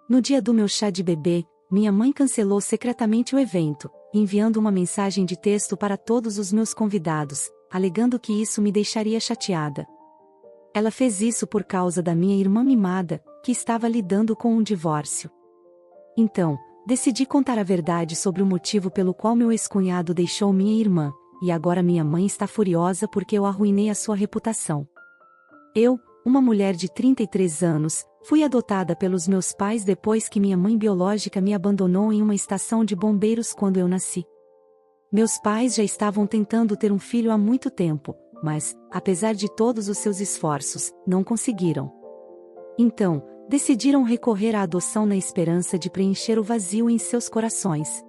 No dia do meu chá de bebê, minha mãe cancelou secretamente o evento, enviando uma mensagem de texto para todos os meus convidados, alegando que isso me deixaria chateada. Ela fez isso por causa da minha irmã mimada, que estava lidando com um divórcio. Então, decidi contar a verdade sobre o motivo pelo qual meu ex-cunhado deixou minha irmã, e agora minha mãe está furiosa porque eu arruinei a sua reputação. Eu, uma mulher de 33 anos, fui adotada pelos meus pais depois que minha mãe biológica me abandonou em uma estação de bombeiros quando eu nasci. Meus pais já estavam tentando ter um filho há muito tempo, mas, apesar de todos os seus esforços, não conseguiram. Então, decidiram recorrer à adoção na esperança de preencher o vazio em seus corações.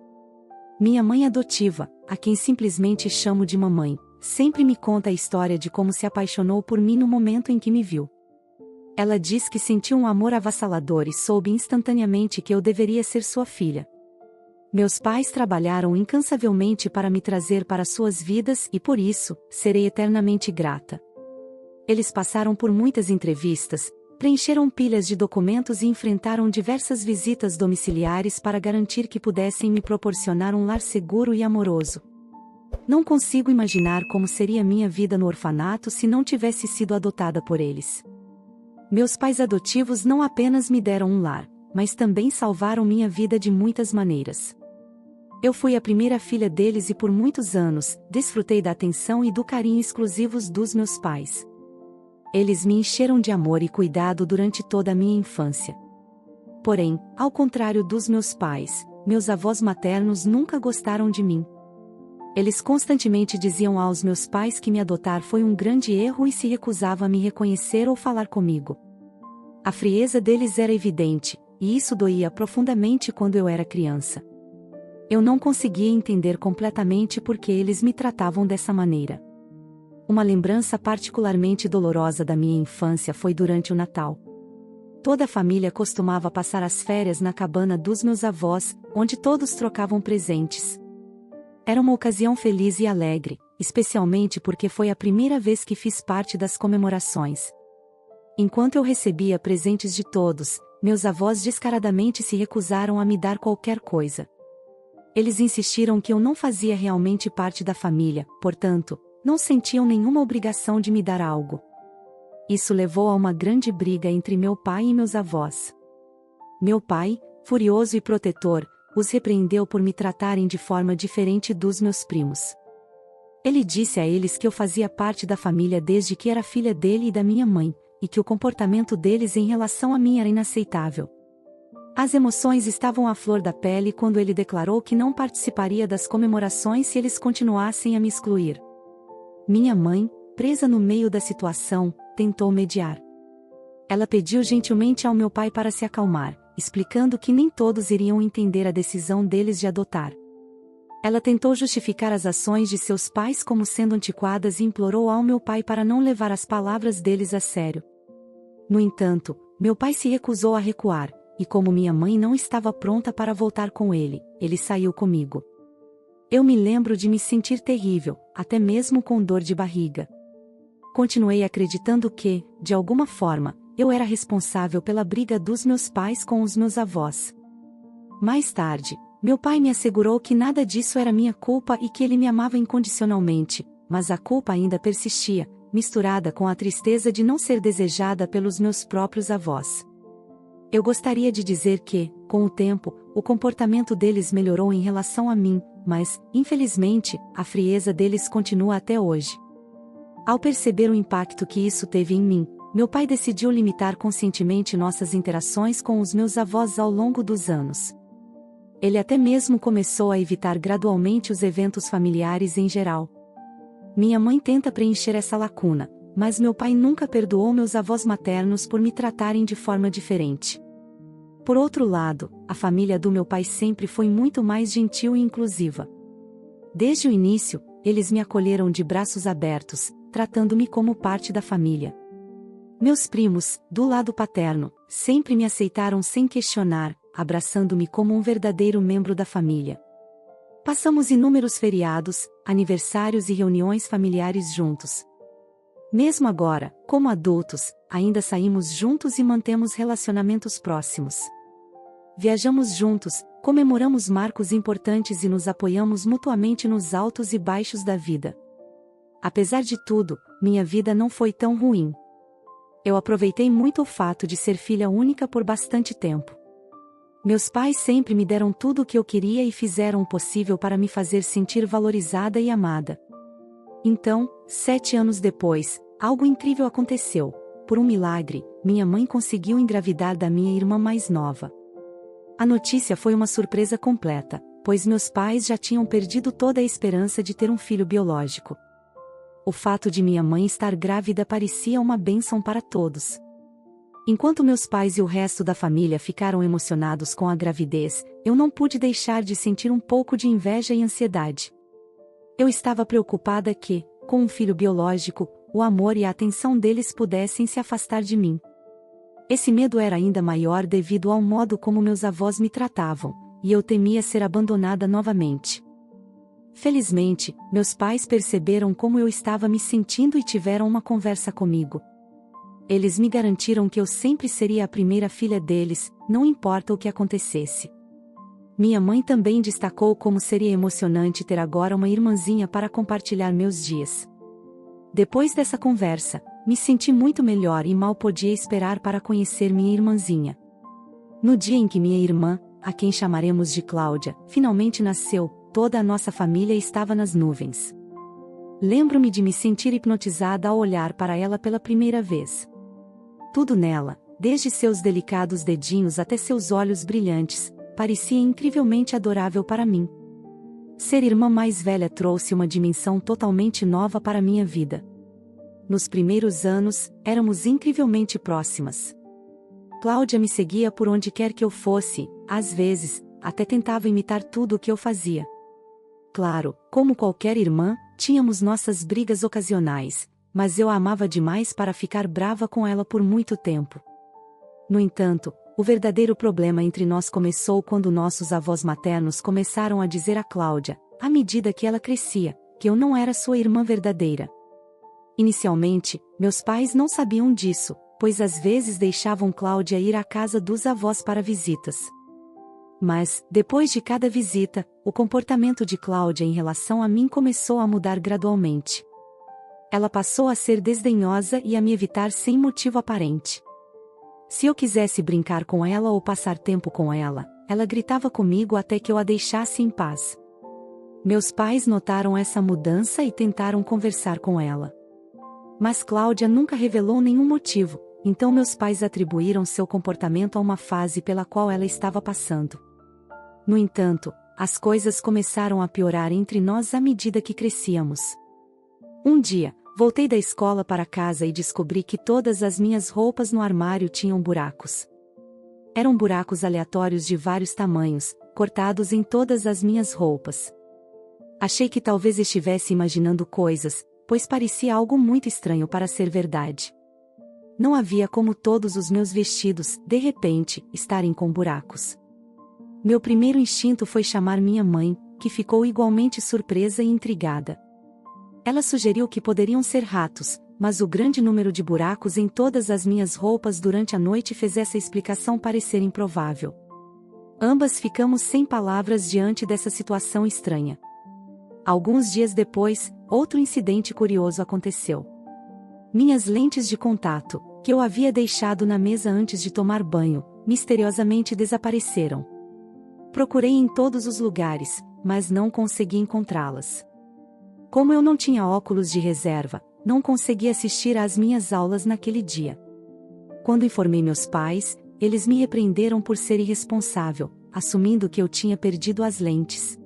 Minha mãe adotiva, a quem simplesmente chamo de mamãe, sempre me conta a história de como se apaixonou por mim no momento em que me viu. Ela diz que sentiu um amor avassalador e soube instantaneamente que eu deveria ser sua filha. Meus pais trabalharam incansavelmente para me trazer para suas vidas e por isso, serei eternamente grata. Eles passaram por muitas entrevistas, preencheram pilhas de documentos e enfrentaram diversas visitas domiciliares para garantir que pudessem me proporcionar um lar seguro e amoroso. Não consigo imaginar como seria minha vida no orfanato se não tivesse sido adotada por eles. Meus pais adotivos não apenas me deram um lar, mas também salvaram minha vida de muitas maneiras. Eu fui a primeira filha deles e por muitos anos, desfrutei da atenção e do carinho exclusivos dos meus pais. Eles me encheram de amor e cuidado durante toda a minha infância. Porém, ao contrário dos meus pais, meus avós maternos nunca gostaram de mim. Eles constantemente diziam aos meus pais que me adotar foi um grande erro e se recusavam a me reconhecer ou falar comigo. A frieza deles era evidente, e isso doía profundamente quando eu era criança. Eu não conseguia entender completamente por que eles me tratavam dessa maneira. Uma lembrança particularmente dolorosa da minha infância foi durante o Natal. Toda a família costumava passar as férias na cabana dos meus avós, onde todos trocavam presentes. Era uma ocasião feliz e alegre, especialmente porque foi a primeira vez que fiz parte das comemorações. Enquanto eu recebia presentes de todos, meus avós descaradamente se recusaram a me dar qualquer coisa. Eles insistiram que eu não fazia realmente parte da família, portanto, não sentiam nenhuma obrigação de me dar algo. Isso levou a uma grande briga entre meu pai e meus avós. Meu pai, furioso e protetor, os repreendeu por me tratarem de forma diferente dos meus primos. Ele disse a eles que eu fazia parte da família desde que era filha dele e da minha mãe, e que o comportamento deles em relação a mim era inaceitável. As emoções estavam à flor da pele quando ele declarou que não participaria das comemorações se eles continuassem a me excluir. Minha mãe, presa no meio da situação, tentou mediar. Ela pediu gentilmente ao meu pai para se acalmar, explicando que nem todos iriam entender a decisão deles de adotar. Ela tentou justificar as ações de seus pais como sendo antiquadas e implorou ao meu pai para não levar as palavras deles a sério. No entanto, meu pai se recusou a recuar, e como minha mãe não estava pronta para voltar com ele, ele saiu comigo. Eu me lembro de me sentir terrível, até mesmo com dor de barriga. Continuei acreditando que, de alguma forma, eu era responsável pela briga dos meus pais com os meus avós. Mais tarde, meu pai me assegurou que nada disso era minha culpa e que ele me amava incondicionalmente, mas a culpa ainda persistia, misturada com a tristeza de não ser desejada pelos meus próprios avós. Eu gostaria de dizer que, com o tempo, o comportamento deles melhorou em relação a mim, mas, infelizmente, a frieza deles continua até hoje. Ao perceber o impacto que isso teve em mim, meu pai decidiu limitar conscientemente nossas interações com os meus avós ao longo dos anos. Ele até mesmo começou a evitar gradualmente os eventos familiares em geral. Minha mãe tenta preencher essa lacuna, mas meu pai nunca perdoou meus avós maternos por me tratarem de forma diferente. Por outro lado, a família do meu pai sempre foi muito mais gentil e inclusiva. Desde o início, eles me acolheram de braços abertos, tratando-me como parte da família. Meus primos, do lado paterno, sempre me aceitaram sem questionar, abraçando-me como um verdadeiro membro da família. Passamos inúmeros feriados, aniversários e reuniões familiares juntos. Mesmo agora, como adultos, ainda saímos juntos e mantemos relacionamentos próximos. Viajamos juntos, comemoramos marcos importantes e nos apoiamos mutuamente nos altos e baixos da vida. Apesar de tudo, minha vida não foi tão ruim. Eu aproveitei muito o fato de ser filha única por bastante tempo. Meus pais sempre me deram tudo o que eu queria e fizeram o possível para me fazer sentir valorizada e amada. Então, 7 anos depois, algo incrível aconteceu. Por um milagre, minha mãe conseguiu engravidar da minha irmã mais nova. A notícia foi uma surpresa completa, pois meus pais já tinham perdido toda a esperança de ter um filho biológico. O fato de minha mãe estar grávida parecia uma bênção para todos. Enquanto meus pais e o resto da família ficaram emocionados com a gravidez, eu não pude deixar de sentir um pouco de inveja e ansiedade. Eu estava preocupada que, com um filho biológico, o amor e a atenção deles pudessem se afastar de mim. Esse medo era ainda maior devido ao modo como meus avós me tratavam, e eu temia ser abandonada novamente. Felizmente, meus pais perceberam como eu estava me sentindo e tiveram uma conversa comigo. Eles me garantiram que eu sempre seria a primeira filha deles, não importa o que acontecesse. Minha mãe também destacou como seria emocionante ter agora uma irmãzinha para compartilhar meus dias. Depois dessa conversa, me senti muito melhor e mal podia esperar para conhecer minha irmãzinha. No dia em que minha irmã, a quem chamaremos de Cláudia, finalmente nasceu, toda a nossa família estava nas nuvens. Lembro-me de me sentir hipnotizada ao olhar para ela pela primeira vez. Tudo nela, desde seus delicados dedinhos até seus olhos brilhantes, parecia incrivelmente adorável para mim. Ser irmã mais velha trouxe uma dimensão totalmente nova para minha vida. Nos primeiros anos, éramos incrivelmente próximas. Cláudia me seguia por onde quer que eu fosse, às vezes, até tentava imitar tudo o que eu fazia. Claro, como qualquer irmã, tínhamos nossas brigas ocasionais, mas eu a amava demais para ficar brava com ela por muito tempo. No entanto, o verdadeiro problema entre nós começou quando nossos avós maternos começaram a dizer a Cláudia, à medida que ela crescia, que eu não era sua irmã verdadeira. Inicialmente, meus pais não sabiam disso, pois às vezes deixavam Cláudia ir à casa dos avós para visitas. Mas, depois de cada visita, o comportamento de Cláudia em relação a mim começou a mudar gradualmente. Ela passou a ser desdenhosa e a me evitar sem motivo aparente. Se eu quisesse brincar com ela ou passar tempo com ela, ela gritava comigo até que eu a deixasse em paz. Meus pais notaram essa mudança e tentaram conversar com ela. Mas Cláudia nunca revelou nenhum motivo, então meus pais atribuíram seu comportamento a uma fase pela qual ela estava passando. No entanto, as coisas começaram a piorar entre nós à medida que crescíamos. Um dia, voltei da escola para casa e descobri que todas as minhas roupas no armário tinham buracos. Eram buracos aleatórios de vários tamanhos, cortados em todas as minhas roupas. Achei que talvez estivesse imaginando coisas, pois parecia algo muito estranho para ser verdade. Não havia como todos os meus vestidos, de repente, estarem com buracos. Meu primeiro instinto foi chamar minha mãe, que ficou igualmente surpresa e intrigada. Ela sugeriu que poderiam ser ratos, mas o grande número de buracos em todas as minhas roupas durante a noite fez essa explicação parecer improvável. Ambas ficamos sem palavras diante dessa situação estranha. Alguns dias depois, outro incidente curioso aconteceu. Minhas lentes de contato, que eu havia deixado na mesa antes de tomar banho, misteriosamente desapareceram. Procurei em todos os lugares, mas não consegui encontrá-las. Como eu não tinha óculos de reserva, não consegui assistir às minhas aulas naquele dia. Quando informei meus pais, eles me repreenderam por ser irresponsável, assumindo que eu tinha perdido as lentes.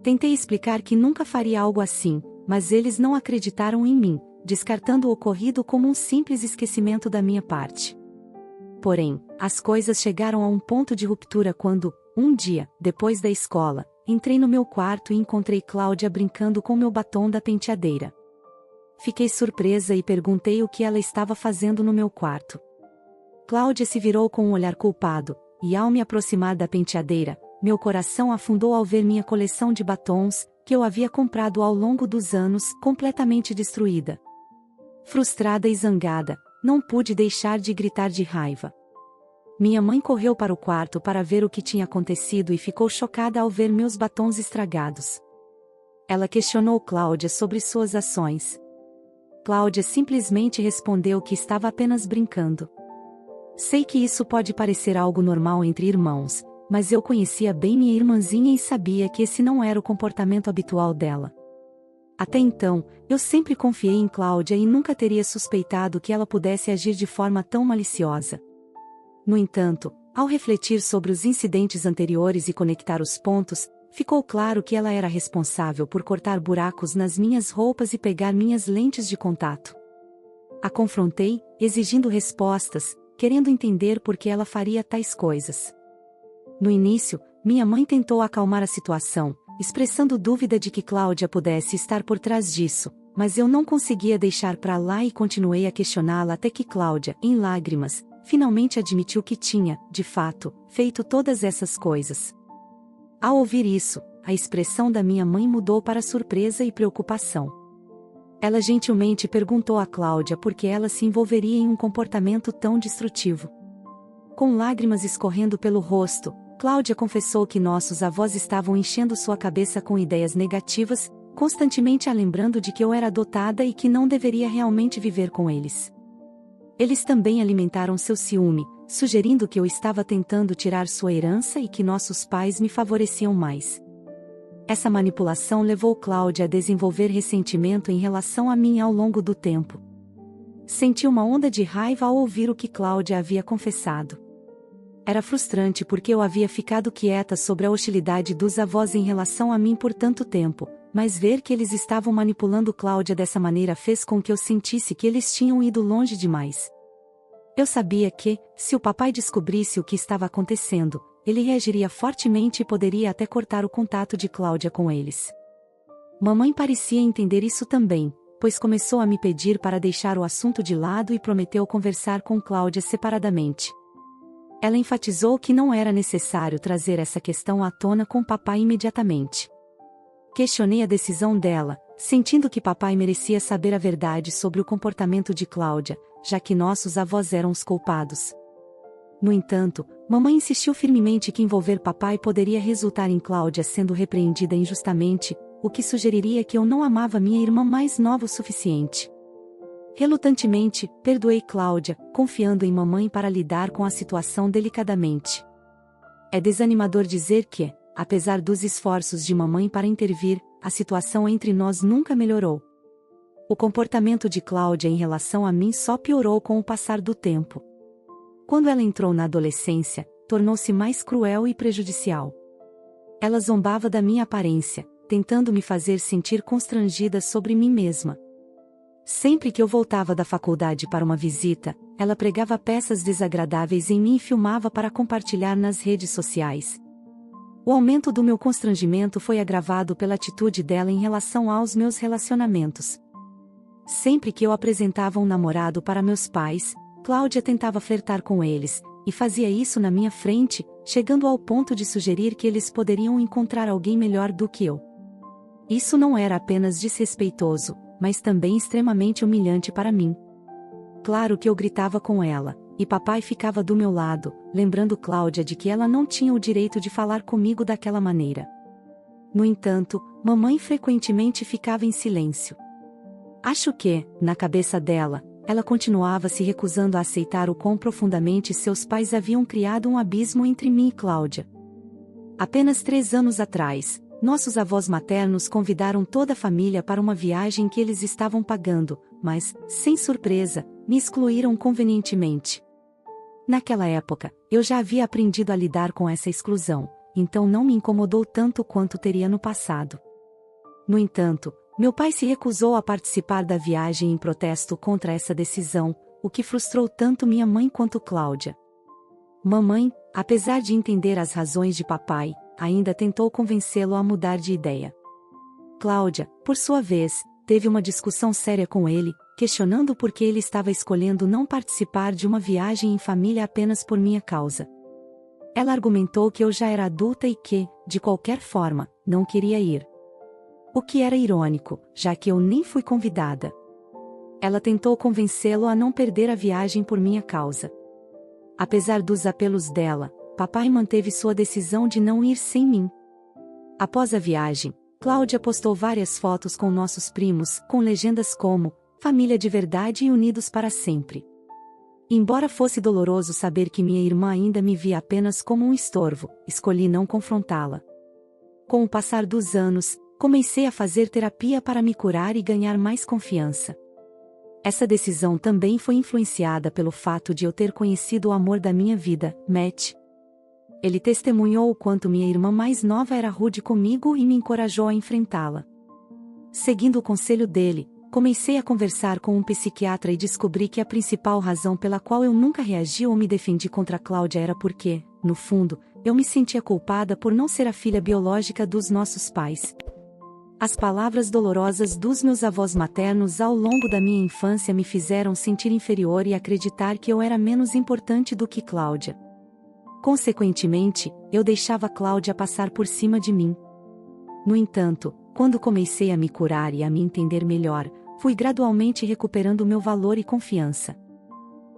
Tentei explicar que nunca faria algo assim, mas eles não acreditaram em mim, descartando o ocorrido como um simples esquecimento da minha parte. Porém, as coisas chegaram a um ponto de ruptura quando, um dia, depois da escola, entrei no meu quarto e encontrei Cláudia brincando com meu batom da penteadeira. Fiquei surpresa e perguntei o que ela estava fazendo no meu quarto. Cláudia se virou com um olhar culpado, e ao me aproximar da penteadeira, meu coração afundou ao ver minha coleção de batons, que eu havia comprado ao longo dos anos, completamente destruída. Frustrada e zangada, não pude deixar de gritar de raiva. Minha mãe correu para o quarto para ver o que tinha acontecido e ficou chocada ao ver meus batons estragados. Ela questionou Cláudia sobre suas ações. Cláudia simplesmente respondeu que estava apenas brincando. Sei que isso pode parecer algo normal entre irmãos, mas eu conhecia bem minha irmãzinha e sabia que esse não era o comportamento habitual dela. Até então, eu sempre confiei em Cláudia e nunca teria suspeitado que ela pudesse agir de forma tão maliciosa. No entanto, ao refletir sobre os incidentes anteriores e conectar os pontos, ficou claro que ela era responsável por cortar buracos nas minhas roupas e pegar minhas lentes de contato. A confrontei, exigindo respostas, querendo entender por que ela faria tais coisas. No início, minha mãe tentou acalmar a situação, expressando dúvida de que Cláudia pudesse estar por trás disso, mas eu não conseguia deixar pra lá e continuei a questioná-la até que Cláudia, em lágrimas, finalmente admitiu que tinha, de fato, feito todas essas coisas. Ao ouvir isso, a expressão da minha mãe mudou para surpresa e preocupação. Ela gentilmente perguntou a Cláudia por que ela se envolveria em um comportamento tão destrutivo. Com lágrimas escorrendo pelo rosto, Cláudia confessou que nossos avós estavam enchendo sua cabeça com ideias negativas, constantemente a lembrando de que eu era adotada e que não deveria realmente viver com eles. Eles também alimentaram seu ciúme, sugerindo que eu estava tentando tirar sua herança e que nossos pais me favoreciam mais. Essa manipulação levou Cláudia a desenvolver ressentimento em relação a mim ao longo do tempo. Senti uma onda de raiva ao ouvir o que Cláudia havia confessado. Era frustrante porque eu havia ficado quieta sobre a hostilidade dos avós em relação a mim por tanto tempo, mas ver que eles estavam manipulando Cláudia dessa maneira fez com que eu sentisse que eles tinham ido longe demais. Eu sabia que, se o papai descobrisse o que estava acontecendo, ele reagiria fortemente e poderia até cortar o contato de Cláudia com eles. Mamãe parecia entender isso também, pois começou a me pedir para deixar o assunto de lado e prometeu conversar com Cláudia separadamente. Ela enfatizou que não era necessário trazer essa questão à tona com papai imediatamente. Questionei a decisão dela, sentindo que papai merecia saber a verdade sobre o comportamento de Cláudia, já que nossos avós eram os culpados. No entanto, mamãe insistiu firmemente que envolver papai poderia resultar em Cláudia sendo repreendida injustamente, o que sugeriria que eu não amava minha irmã mais nova o suficiente. Relutantemente, perdoei Cláudia, confiando em mamãe para lidar com a situação delicadamente. É desanimador dizer que, apesar dos esforços de mamãe para intervir, a situação entre nós nunca melhorou. O comportamento de Cláudia em relação a mim só piorou com o passar do tempo. Quando ela entrou na adolescência, tornou-se mais cruel e prejudicial. Ela zombava da minha aparência, tentando me fazer sentir constrangida sobre mim mesma. Sempre que eu voltava da faculdade para uma visita, ela pregava peças desagradáveis em mim e filmava para compartilhar nas redes sociais. O aumento do meu constrangimento foi agravado pela atitude dela em relação aos meus relacionamentos. Sempre que eu apresentava um namorado para meus pais, Cláudia tentava flertar com eles, e fazia isso na minha frente, chegando ao ponto de sugerir que eles poderiam encontrar alguém melhor do que eu. Isso não era apenas desrespeitoso, mas também extremamente humilhante para mim. Claro que eu gritava com ela, e papai ficava do meu lado, lembrando Cláudia de que ela não tinha o direito de falar comigo daquela maneira. No entanto, mamãe frequentemente ficava em silêncio. Acho que, na cabeça dela, ela continuava se recusando a aceitar o quão profundamente seus pais haviam criado um abismo entre mim e Cláudia. Apenas 3 anos atrás, nossos avós maternos convidaram toda a família para uma viagem que eles estavam pagando, mas, sem surpresa, me excluíram convenientemente. Naquela época, eu já havia aprendido a lidar com essa exclusão, então não me incomodou tanto quanto teria no passado. No entanto, meu pai se recusou a participar da viagem em protesto contra essa decisão, o que frustrou tanto minha mãe quanto Cláudia. Mamãe, apesar de entender as razões de papai, ainda tentou convencê-lo a mudar de ideia. Cláudia, por sua vez, teve uma discussão séria com ele, questionando por que ele estava escolhendo não participar de uma viagem em família apenas por minha causa. Ela argumentou que eu já era adulta e que, de qualquer forma, não queria ir. O que era irônico, já que eu nem fui convidada. Ela tentou convencê-lo a não perder a viagem por minha causa. Apesar dos apelos dela, papai manteve sua decisão de não ir sem mim. Após a viagem, Cláudia postou várias fotos com nossos primos, com legendas como "Família de verdade e unidos para sempre". Embora fosse doloroso saber que minha irmã ainda me via apenas como um estorvo, escolhi não confrontá-la. Com o passar dos anos, comecei a fazer terapia para me curar e ganhar mais confiança. Essa decisão também foi influenciada pelo fato de eu ter conhecido o amor da minha vida, Matt. Ele testemunhou o quanto minha irmã mais nova era rude comigo e me encorajou a enfrentá-la. Seguindo o conselho dele, comecei a conversar com um psiquiatra e descobri que a principal razão pela qual eu nunca reagi ou me defendi contra Cláudia era porque, no fundo, eu me sentia culpada por não ser a filha biológica dos nossos pais. As palavras dolorosas dos meus avós maternos ao longo da minha infância me fizeram sentir inferior e acreditar que eu era menos importante do que Cláudia. Consequentemente, eu deixava Cláudia passar por cima de mim. No entanto, quando comecei a me curar e a me entender melhor, fui gradualmente recuperando meu valor e confiança.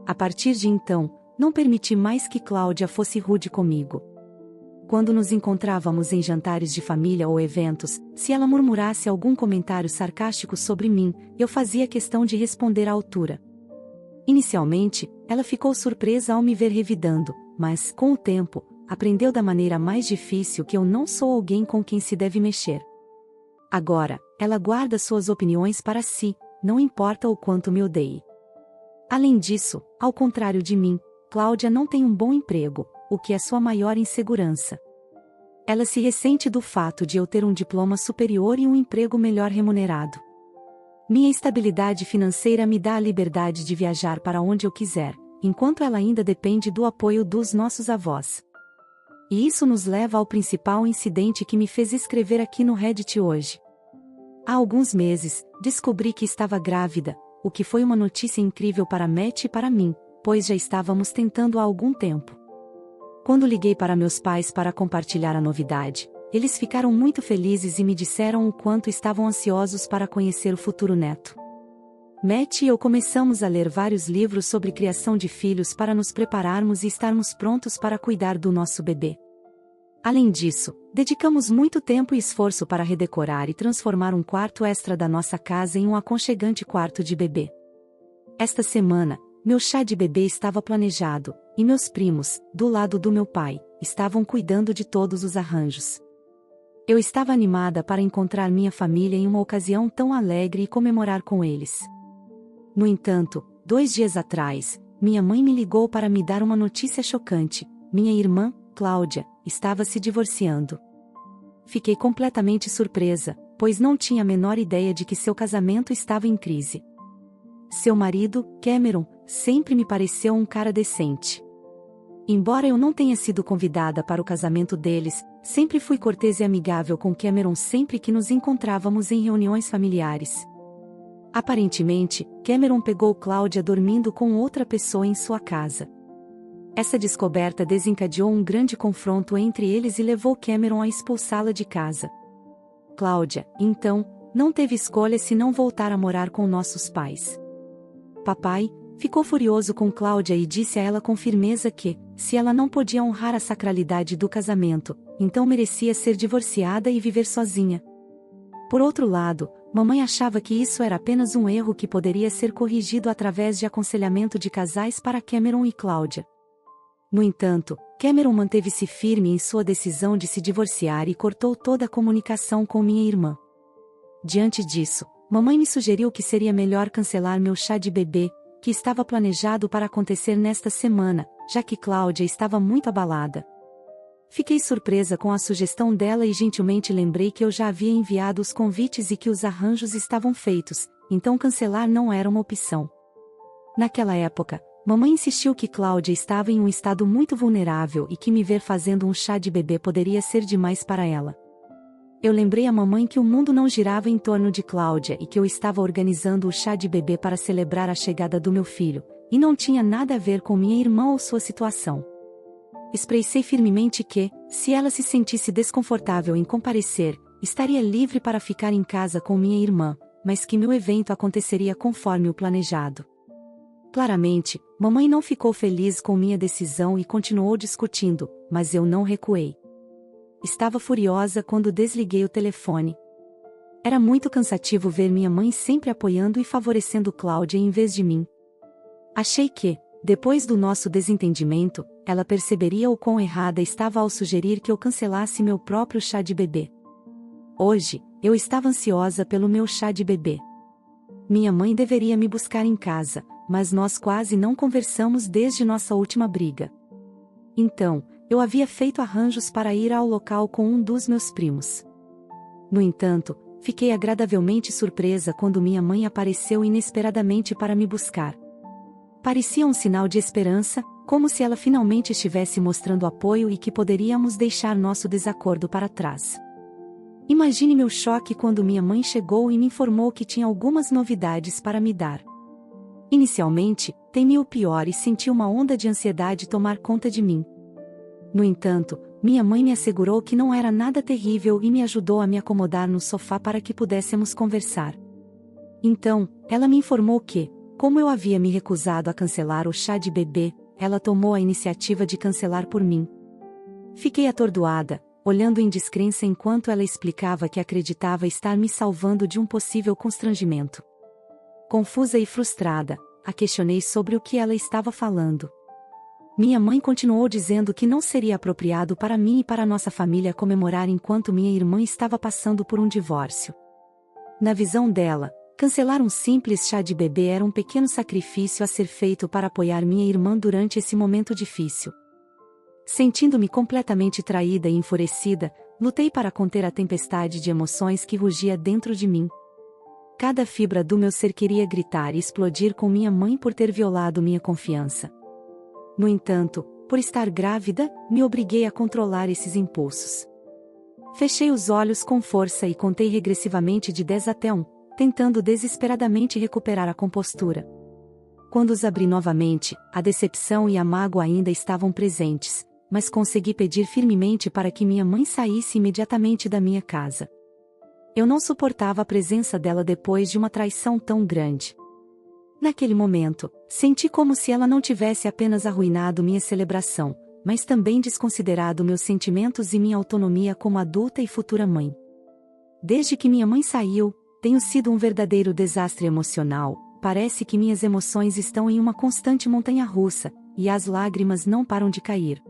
A partir de então, não permiti mais que Cláudia fosse rude comigo. Quando nos encontrávamos em jantares de família ou eventos, se ela murmurasse algum comentário sarcástico sobre mim, eu fazia questão de responder à altura. Inicialmente, ela ficou surpresa ao me ver revidando, mas, com o tempo, aprendeu da maneira mais difícil que eu não sou alguém com quem se deve mexer. Agora, ela guarda suas opiniões para si, não importa o quanto me odeie. Além disso, ao contrário de mim, Cláudia não tem um bom emprego, o que é sua maior insegurança. Ela se ressente do fato de eu ter um diploma superior e um emprego melhor remunerado. Minha estabilidade financeira me dá a liberdade de viajar para onde eu quiser, enquanto ela ainda depende do apoio dos nossos avós. E isso nos leva ao principal incidente que me fez escrever aqui no Reddit hoje. Há alguns meses, descobri que estava grávida, o que foi uma notícia incrível para Matt e para mim, pois já estávamos tentando há algum tempo. Quando liguei para meus pais para compartilhar a novidade, eles ficaram muito felizes e me disseram o quanto estavam ansiosos para conhecer o futuro neto. Matt e eu começamos a ler vários livros sobre criação de filhos para nos prepararmos e estarmos prontos para cuidar do nosso bebê. Além disso, dedicamos muito tempo e esforço para redecorar e transformar um quarto extra da nossa casa em um aconchegante quarto de bebê. Esta semana, meu chá de bebê estava planejado, e meus primos, do lado do meu pai, estavam cuidando de todos os arranjos. Eu estava animada para encontrar minha família em uma ocasião tão alegre e comemorar com eles. No entanto, 2 dias atrás, minha mãe me ligou para me dar uma notícia chocante: minha irmã, Cláudia, estava se divorciando. Fiquei completamente surpresa, pois não tinha a menor ideia de que seu casamento estava em crise. Seu marido, Cameron, sempre me pareceu um cara decente. Embora eu não tenha sido convidada para o casamento deles, sempre fui cortês e amigável com Cameron sempre que nos encontrávamos em reuniões familiares. Aparentemente, Cameron pegou Cláudia dormindo com outra pessoa em sua casa. Essa descoberta desencadeou um grande confronto entre eles e levou Cameron a expulsá-la de casa. Cláudia, então, não teve escolha senão voltar a morar com nossos pais. Papai ficou furioso com Cláudia e disse a ela com firmeza que, se ela não podia honrar a sacralidade do casamento, então merecia ser divorciada e viver sozinha. Por outro lado, mamãe achava que isso era apenas um erro que poderia ser corrigido através de aconselhamento de casais para Cameron e Cláudia. No entanto, Cameron manteve-se firme em sua decisão de se divorciar e cortou toda a comunicação com minha irmã. Diante disso, mamãe me sugeriu que seria melhor cancelar meu chá de bebê, que estava planejado para acontecer nesta semana, já que Cláudia estava muito abalada. Fiquei surpresa com a sugestão dela e gentilmente lembrei que eu já havia enviado os convites e que os arranjos estavam feitos, então cancelar não era uma opção. Naquela época, mamãe insistiu que Cláudia estava em um estado muito vulnerável e que me ver fazendo um chá de bebê poderia ser demais para ela. Eu lembrei a mamãe que o mundo não girava em torno de Cláudia e que eu estava organizando o chá de bebê para celebrar a chegada do meu filho, e não tinha nada a ver com minha irmã ou sua situação. Expressei firmemente que, se ela se sentisse desconfortável em comparecer, estaria livre para ficar em casa com minha irmã, mas que meu evento aconteceria conforme o planejado. Claramente, mamãe não ficou feliz com minha decisão e continuou discutindo, mas eu não recuei. Estava furiosa quando desliguei o telefone. Era muito cansativo ver minha mãe sempre apoiando e favorecendo Cláudia em vez de mim. Achei que, depois do nosso desentendimento, ela perceberia o quão errada estava ao sugerir que eu cancelasse meu próprio chá de bebê. Hoje, eu estava ansiosa pelo meu chá de bebê. Minha mãe deveria me buscar em casa, mas nós quase não conversamos desde nossa última briga. Então, eu havia feito arranjos para ir ao local com um dos meus primos. No entanto, fiquei agradavelmente surpresa quando minha mãe apareceu inesperadamente para me buscar. Parecia um sinal de esperança, como se ela finalmente estivesse mostrando apoio e que poderíamos deixar nosso desacordo para trás. Imagine meu choque quando minha mãe chegou e me informou que tinha algumas novidades para me dar. Inicialmente, temi o pior e senti uma onda de ansiedade tomar conta de mim. No entanto, minha mãe me assegurou que não era nada terrível e me ajudou a me acomodar no sofá para que pudéssemos conversar. Então, ela me informou que, como eu havia me recusado a cancelar o chá de bebê, ela tomou a iniciativa de cancelar por mim. Fiquei atordoada, olhando em descrença enquanto ela explicava que acreditava estar me salvando de um possível constrangimento. Confusa e frustrada, a questionei sobre o que ela estava falando. Minha mãe continuou dizendo que não seria apropriado para mim e para nossa família comemorar enquanto minha irmã estava passando por um divórcio. Na visão dela, cancelar um simples chá de bebê era um pequeno sacrifício a ser feito para apoiar minha irmã durante esse momento difícil. Sentindo-me completamente traída e enfurecida, lutei para conter a tempestade de emoções que rugia dentro de mim. Cada fibra do meu ser queria gritar e explodir com minha mãe por ter violado minha confiança. No entanto, por estar grávida, me obriguei a controlar esses impulsos. Fechei os olhos com força e contei regressivamente de 10 até 1, tentando desesperadamente recuperar a compostura. Quando os abri novamente, a decepção e a mágoa ainda estavam presentes, mas consegui pedir firmemente para que minha mãe saísse imediatamente da minha casa. Eu não suportava a presença dela depois de uma traição tão grande. Naquele momento, senti como se ela não tivesse apenas arruinado minha celebração, mas também desconsiderado meus sentimentos e minha autonomia como adulta e futura mãe. Desde que minha mãe saiu, tenho sido um verdadeiro desastre emocional, parece que minhas emoções estão em uma constante montanha-russa, e as lágrimas não param de cair.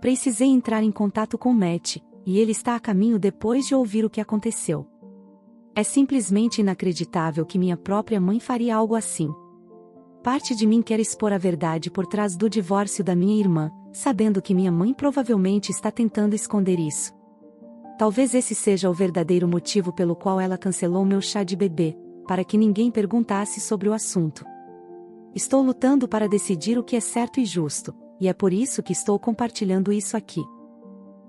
Precisei entrar em contato com Matt, e ele está a caminho depois de ouvir o que aconteceu. É simplesmente inacreditável que minha própria mãe faria algo assim. Parte de mim quer expor a verdade por trás do divórcio da minha irmã, sabendo que minha mãe provavelmente está tentando esconder isso. Talvez esse seja o verdadeiro motivo pelo qual ela cancelou meu chá de bebê, para que ninguém perguntasse sobre o assunto. Estou lutando para decidir o que é certo e justo, e é por isso que estou compartilhando isso aqui.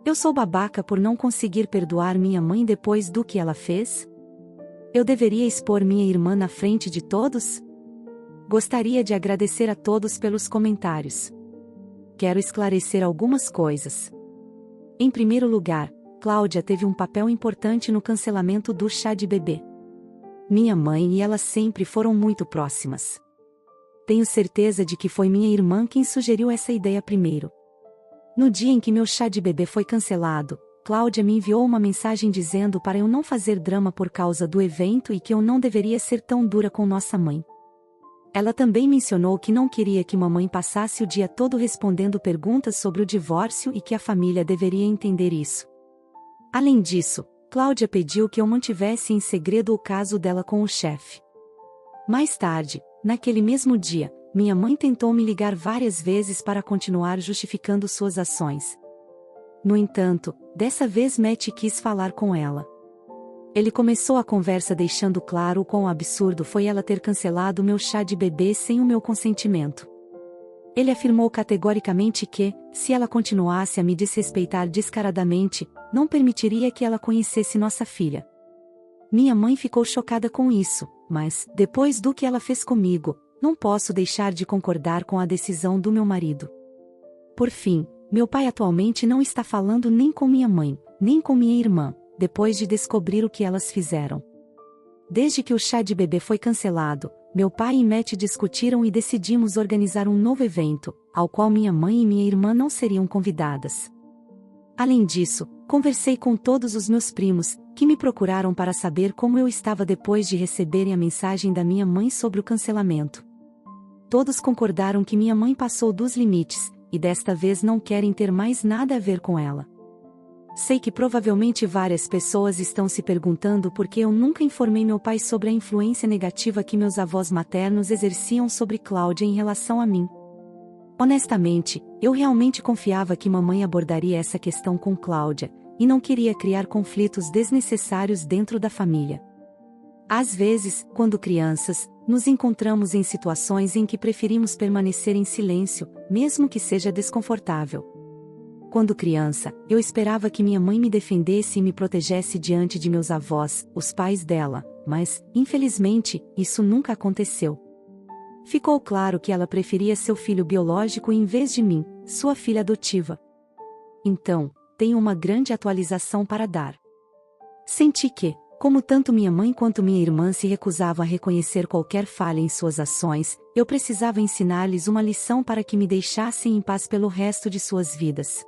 Eu sou babaca por não conseguir perdoar minha mãe depois do que ela fez? Eu deveria expor minha irmã na frente de todos? Gostaria de agradecer a todos pelos comentários. Quero esclarecer algumas coisas. Em primeiro lugar, Cláudia teve um papel importante no cancelamento do chá de bebê. Minha mãe e ela sempre foram muito próximas. Tenho certeza de que foi minha irmã quem sugeriu essa ideia primeiro. No dia em que meu chá de bebê foi cancelado, Cláudia me enviou uma mensagem dizendo para eu não fazer drama por causa do evento e que eu não deveria ser tão dura com nossa mãe. Ela também mencionou que não queria que mamãe passasse o dia todo respondendo perguntas sobre o divórcio e que a família deveria entender isso. Além disso, Cláudia pediu que eu mantivesse em segredo o caso dela com o chefe. Mais tarde, naquele mesmo dia, minha mãe tentou me ligar várias vezes para continuar justificando suas ações. No entanto, dessa vez Matt quis falar com ela. Ele começou a conversa deixando claro o quão absurdo foi ela ter cancelado meu chá de bebê sem o meu consentimento. Ele afirmou categoricamente que, se ela continuasse a me desrespeitar descaradamente, não permitiria que ela conhecesse nossa filha. Minha mãe ficou chocada com isso, mas, depois do que ela fez comigo, não posso deixar de concordar com a decisão do meu marido. Por fim, meu pai atualmente não está falando nem com minha mãe, nem com minha irmã, depois de descobrir o que elas fizeram. Desde que o chá de bebê foi cancelado, meu pai e Matt discutiram e decidimos organizar um novo evento, ao qual minha mãe e minha irmã não seriam convidadas. Além disso, conversei com todos os meus primos, que me procuraram para saber como eu estava depois de receberem a mensagem da minha mãe sobre o cancelamento. Todos concordaram que minha mãe passou dos limites, e desta vez não querem ter mais nada a ver com ela. Sei que provavelmente várias pessoas estão se perguntando por que eu nunca informei meu pai sobre a influência negativa que meus avós maternos exerciam sobre Cláudia em relação a mim. Honestamente, eu realmente confiava que mamãe abordaria essa questão com Cláudia, e não queria criar conflitos desnecessários dentro da família. Às vezes, quando crianças, nos encontramos em situações em que preferimos permanecer em silêncio, mesmo que seja desconfortável. Quando criança, eu esperava que minha mãe me defendesse e me protegesse diante de meus avós, os pais dela, mas, infelizmente, isso nunca aconteceu. Ficou claro que ela preferia seu filho biológico em vez de mim, sua filha adotiva. Então, tenho uma grande atualização para dar. Senti que, como tanto minha mãe quanto minha irmã se recusavam a reconhecer qualquer falha em suas ações, eu precisava ensinar-lhes uma lição para que me deixassem em paz pelo resto de suas vidas.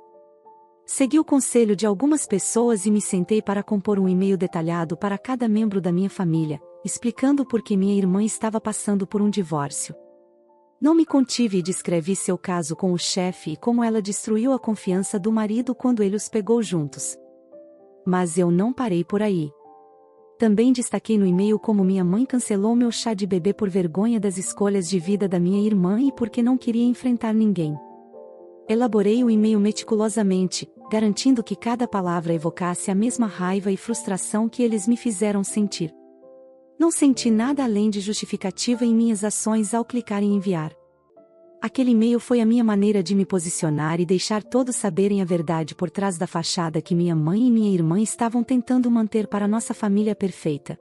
Segui o conselho de algumas pessoas e me sentei para compor um e-mail detalhado para cada membro da minha família, explicando por que minha irmã estava passando por um divórcio. Não me contive e descrevi seu caso com o chefe e como ela destruiu a confiança do marido quando ele os pegou juntos. Mas eu não parei por aí. Também destaquei no e-mail como minha mãe cancelou meu chá de bebê por vergonha das escolhas de vida da minha irmã e porque não queria enfrentar ninguém. Elaborei o e-mail meticulosamente, garantindo que cada palavra evocasse a mesma raiva e frustração que eles me fizeram sentir. Não senti nada além de justificativa em minhas ações ao clicar em enviar. Aquele e-mail foi a minha maneira de me posicionar e deixar todos saberem a verdade por trás da fachada que minha mãe e minha irmã estavam tentando manter para nossa família perfeita.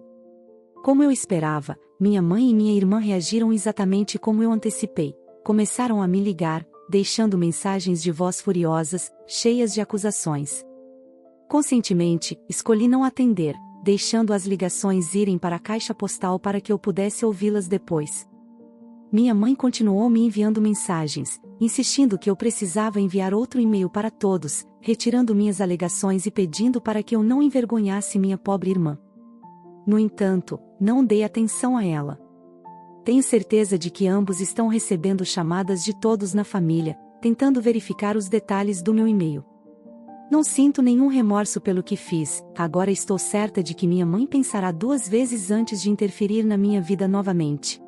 Como eu esperava, minha mãe e minha irmã reagiram exatamente como eu antecipei. Começaram a me ligar, deixando mensagens de voz furiosas, cheias de acusações. Conscientemente, escolhi não atender, deixando as ligações irem para a caixa postal para que eu pudesse ouvi-las depois. Minha mãe continuou me enviando mensagens, insistindo que eu precisava enviar outro e-mail para todos, retirando minhas alegações e pedindo para que eu não envergonhasse minha pobre irmã. No entanto, não dei atenção a ela. Tenho certeza de que ambos estão recebendo chamadas de todos na família, tentando verificar os detalhes do meu e-mail. Não sinto nenhum remorso pelo que fiz, agora estou certa de que minha mãe pensará 2 vezes antes de interferir na minha vida novamente.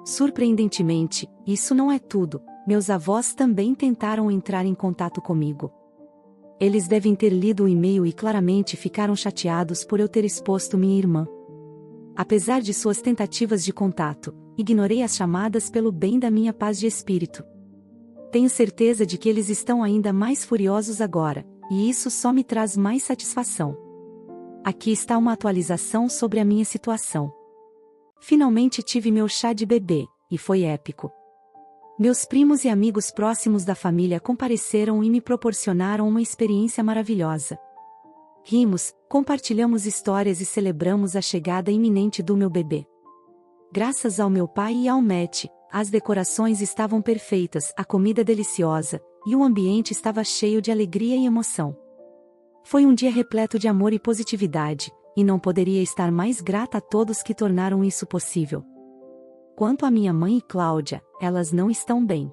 Surpreendentemente, isso não é tudo, meus avós também tentaram entrar em contato comigo. Eles devem ter lido o e-mail e claramente ficaram chateados por eu ter exposto minha irmã. Apesar de suas tentativas de contato, ignorei as chamadas pelo bem da minha paz de espírito. Tenho certeza de que eles estão ainda mais furiosos agora, e isso só me traz mais satisfação. Aqui está uma atualização sobre a minha situação. Finalmente tive meu chá de bebê, e foi épico. Meus primos e amigos próximos da família compareceram e me proporcionaram uma experiência maravilhosa. Rimos, compartilhamos histórias e celebramos a chegada iminente do meu bebê. Graças ao meu pai e ao Matt, as decorações estavam perfeitas, a comida deliciosa, e o ambiente estava cheio de alegria e emoção. Foi um dia repleto de amor e positividade, e não poderia estar mais grata a todos que tornaram isso possível. Quanto a minha mãe e Cláudia, elas não estão bem.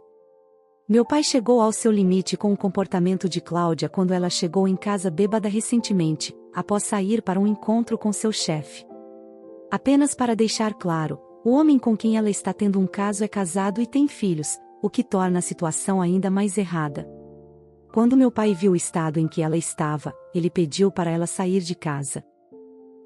Meu pai chegou ao seu limite com o comportamento de Cláudia quando ela chegou em casa bêbada recentemente, após sair para um encontro com seu chefe. Apenas para deixar claro, o homem com quem ela está tendo um caso é casado e tem filhos, o que torna a situação ainda mais errada. Quando meu pai viu o estado em que ela estava, ele pediu para ela sair de casa.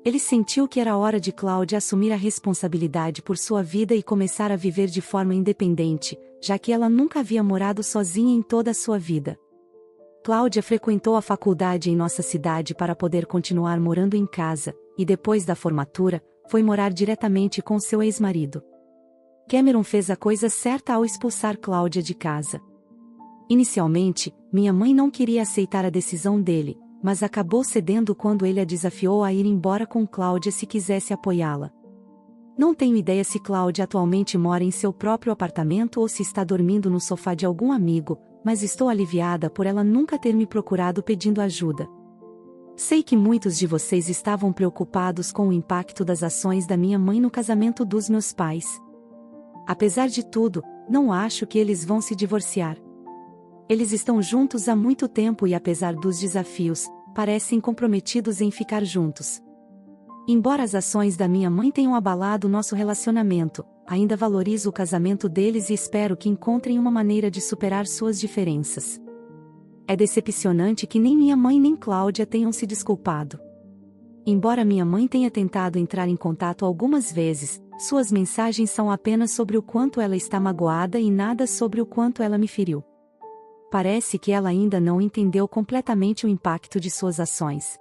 Ele sentiu que era hora de Cláudia assumir a responsabilidade por sua vida e começar a viver de forma independente, já que ela nunca havia morado sozinha em toda a sua vida. Cláudia frequentou a faculdade em nossa cidade para poder continuar morando em casa, e depois da formatura, foi morar diretamente com seu ex-marido. Cameron fez a coisa certa ao expulsar Cláudia de casa. Inicialmente, minha mãe não queria aceitar a decisão dele, mas acabou cedendo quando ele a desafiou a ir embora com Cláudia se quisesse apoiá-la. Não tenho ideia se Cláudia atualmente mora em seu próprio apartamento ou se está dormindo no sofá de algum amigo, mas estou aliviada por ela nunca ter me procurado pedindo ajuda. Sei que muitos de vocês estavam preocupados com o impacto das ações da minha mãe no casamento dos meus pais. Apesar de tudo, não acho que eles vão se divorciar. Eles estão juntos há muito tempo e, apesar dos desafios, parecem comprometidos em ficar juntos. Embora as ações da minha mãe tenham abalado nosso relacionamento, ainda valorizo o casamento deles e espero que encontrem uma maneira de superar suas diferenças. É decepcionante que nem minha mãe nem Cláudia tenham se desculpado. Embora minha mãe tenha tentado entrar em contato algumas vezes, suas mensagens são apenas sobre o quanto ela está magoada e nada sobre o quanto ela me feriu. Parece que ela ainda não entendeu completamente o impacto de suas ações.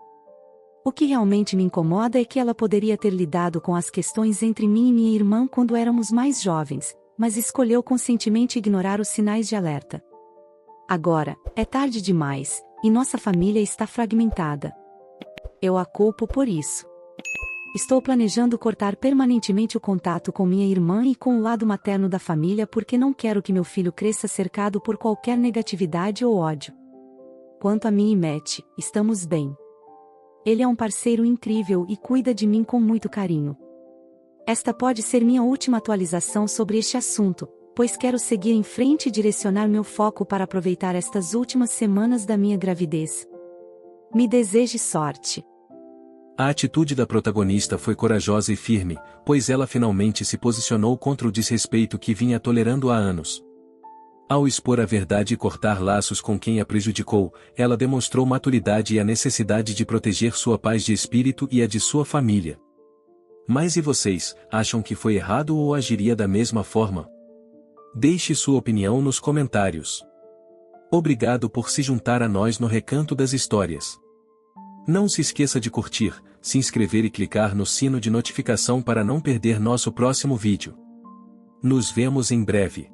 O que realmente me incomoda é que ela poderia ter lidado com as questões entre mim e minha irmã quando éramos mais jovens, mas escolheu conscientemente ignorar os sinais de alerta. Agora, é tarde demais, e nossa família está fragmentada. Eu a culpo por isso. Estou planejando cortar permanentemente o contato com minha irmã e com o lado materno da família porque não quero que meu filho cresça cercado por qualquer negatividade ou ódio. Quanto a mim e Matt, estamos bem. Ele é um parceiro incrível e cuida de mim com muito carinho. Esta pode ser minha última atualização sobre este assunto, pois quero seguir em frente e direcionar meu foco para aproveitar estas últimas semanas da minha gravidez. Me deseje sorte. A atitude da protagonista foi corajosa e firme, pois ela finalmente se posicionou contra o desrespeito que vinha tolerando há anos. Ao expor a verdade e cortar laços com quem a prejudicou, ela demonstrou maturidade e a necessidade de proteger sua paz de espírito e a de sua família. Mas e vocês, acham que foi errado ou agiria da mesma forma? Deixe sua opinião nos comentários. Obrigado por se juntar a nós no Recanto das Histórias. Não se esqueça de curtir, se inscrever e clicar no sino de notificação para não perder nosso próximo vídeo. Nos vemos em breve.